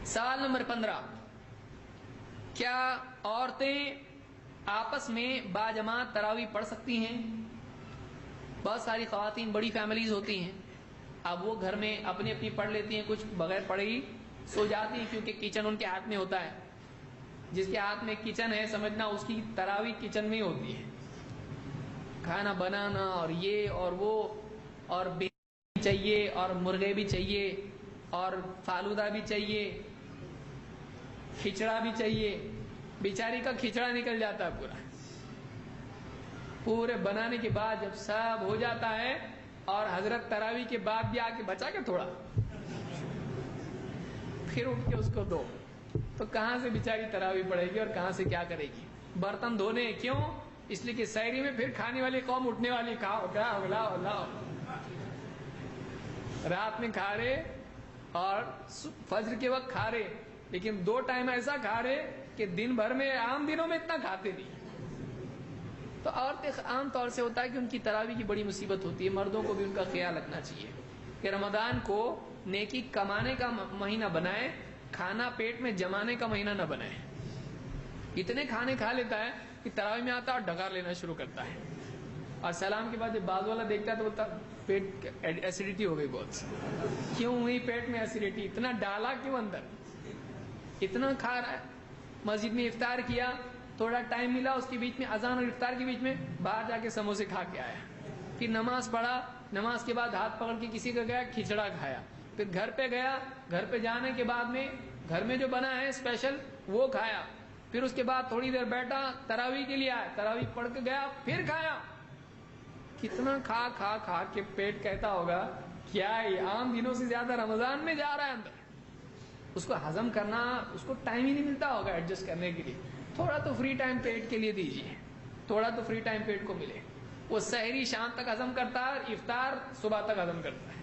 سوال نمبر 15، کیا عورتیں آپس میں باجماعت تراویح پڑھ سکتی ہیں؟ بہت ساری خواتین بڑی فیملیز ہوتی ہیں، اب وہ گھر میں اپنی اپنی پڑھ لیتی ہیں، کچھ بغیر پڑھے ہی سو جاتی ہیں، کیونکہ کچن ان کے ہاتھ میں ہوتا ہے. جس کے ہاتھ میں کچن ہے سمجھنا اس کی تراویح کچن میں ہی ہوتی ہے. کھانا بنانا اور یہ اور وہ اور بھی چاہیے اور مرغے بھی چاہیے اور فالودہ بھی چاہیے، کھچڑا بھی چاہیے. بیچاری کا کھچڑا نکل جاتا ہے پورے بنانے کے بعد جب سب ہو جاتا ہے، اور حضرت تراویح کے بعد بھی آ کے بچا کے تھوڑا پھر اٹھ کے اس کو دو، تو کہاں سے بیچاری تراویح پڑھے گی اور کہاں سے کیا کرے گی؟ برتن دھونے کیوں؟ اس لیے کہ سحری میں پھر کھانے والی قوم اٹھنے والی، کھاؤ کھاؤ لاؤ لاؤ. رات میں کھا رہے اور فجر کے وقت کھا رہے، لیکن 2 ٹائم ایسا کھا رہے کہ دن بھر میں عام دنوں میں اتنا کھاتے نہیں. تو عورتیں عام طور سے ہوتا ہے کہ ان کی تراویح کی بڑی مصیبت ہوتی ہے. مردوں کو بھی ان کا خیال رکھنا چاہیے کہ رمضان کو نیکی کمانے کا مہینہ بنائے، کھانا پیٹ میں جمانے کا مہینہ نہ بنائے. اتنے کھانے کھا لیتا ہے کہ تراویح میں آتا ہے اور ڈکار لینا شروع کرتا ہے، اور سلام کے بعد جب باز والا دیکھتا ہے تو بولتا پیٹ ایسیڈیٹی ہو گئی. بہت کیوں ہوئی پیٹ میں ایسیڈیٹی؟ اتنا ڈالا کیوں اندر؟ اتنا کھا رہا ہے. مسجد میں افطار کیا، تھوڑا ٹائم ملا اس کے بیچ میں، اذان اور افطار کے بیچ میں باہر جا کے سموسے کھا کے آیا. پھر نماز پڑھا، نماز کے بعد ہاتھ پکڑ کے کسی کا گیا کھچڑا کھایا. پھر گھر پہ گیا، گھر پہ جانے کے بعد میں گھر میں جو بنا ہے اسپیشل وہ کھایا. پھر اس کے بعد تھوڑی دیر بیٹھا، تراویح کے لیے آیا، تراویح پڑھ کے گیا، پھر کھایا. کتنا کھا کھا کھا کے پیٹ کہتا ہوگا کیا یہ عام دنوں سے زیادہ رمضان میں جا رہا ہے اندر. اس کو ہضم کرنا، اس کو ٹائم ہی نہیں ملتا ہوگا ایڈجسٹ کرنے کے لیے. تھوڑا تو فری ٹائم پیٹ کے لیے دیجیے، تھوڑا تو فری ٹائم پیٹ کو ملے. وہ سحری شام تک ہضم کرتا ہے، افطار صبح تک ہضم کرتا ہے.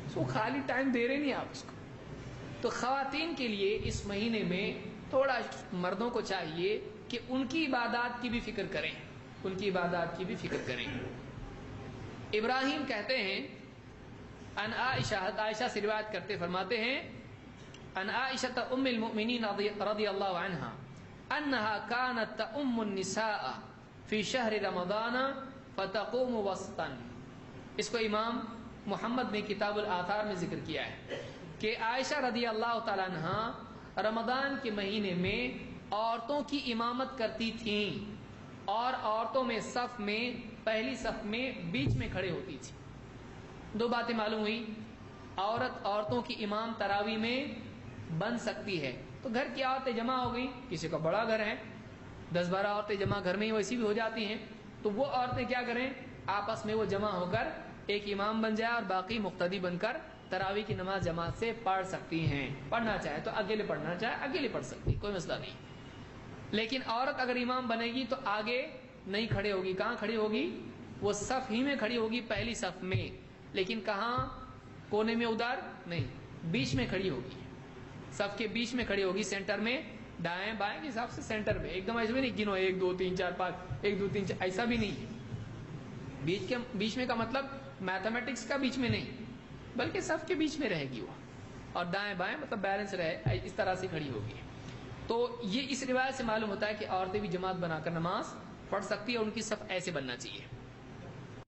اس کو خالی ٹائم دے رہے نہیں آپ اس کو. تو خواتین کے لیے اس مہینے میں تھوڑا مردوں کو چاہیے کہ ان کی عبادات کی بھی فکر کریں، ان کی عبادات کی بھی فکر کریں. ابراہیم کہتے ہیں ان عائشہ سے روایت کرتے فرماتے ہیں ان عائشہ ام المؤمنین رضی اللہ عنہا انها كانت تؤم النساء في شهر رمضان فتقوم وسطا. اس کو امام محمد نے کتاب الآثار میں ذکر کیا ہے کہ عائشہ رضی اللہ تعالی عنہا رمضان کے مہینے میں عورتوں کی امامت کرتی تھیں، اور عورتوں میں صف میں پہلی صف میں بیچ میں کھڑے ہوتی تھی. 2 باتیں معلوم ہوئی. عورتوں کی امام تراویح میں بن سکتی ہے. تو گھر کی عورتیں جمع ہو گئی، کسی کا بڑا گھر ہے، 10-12 عورتیں جمع گھر میں ہی ویسی بھی ہو جاتی ہیں، تو وہ عورتیں کیا کریں، آپس میں وہ جمع ہو کر ایک امام بن جائے اور باقی مقتدی بن کر تراویح کی نماز جماعت سے پڑھ سکتی ہیں. پڑھنا چاہے تو اکیلے پڑھنا چاہے اکیلے پڑھ سکتی، کوئی مسئلہ نہیں. لیکن عورت اگر امام بنے گی تو آگے نہیں کھڑے ہوگی. کہاں کھڑی ہوگی؟ وہ صف ہی میں کھڑی ہوگی، پہلی صف میں. لیکن کہاں؟ کونے میں ادھر نہیں، بیچ میں کھڑی ہوگی، صف کے بیچ میں کھڑی ہوگی، سینٹر میں، دائیں بائیں کے حساب سے سینٹر میں. ایک دم ایسے بھی نہیں گنو 1 2 3 4 5 1 2 3 4 ایسا بھی نہیں. بیچ میں کا مطلب میتھمیٹکس کا بیچ میں نہیں، بلکہ صف کے بیچ میں رہے گی وہ، اور دائیں بائیں مطلب بیلنس رہے، اس طرح سے کھڑی ہوگی. تو یہ اس روایت سے معلوم ہوتا ہے کہ عورتیں بھی جماعت بنا کر نماز پڑھ سکتی ہے، اور ان کی صف ایسے بننا چاہیے.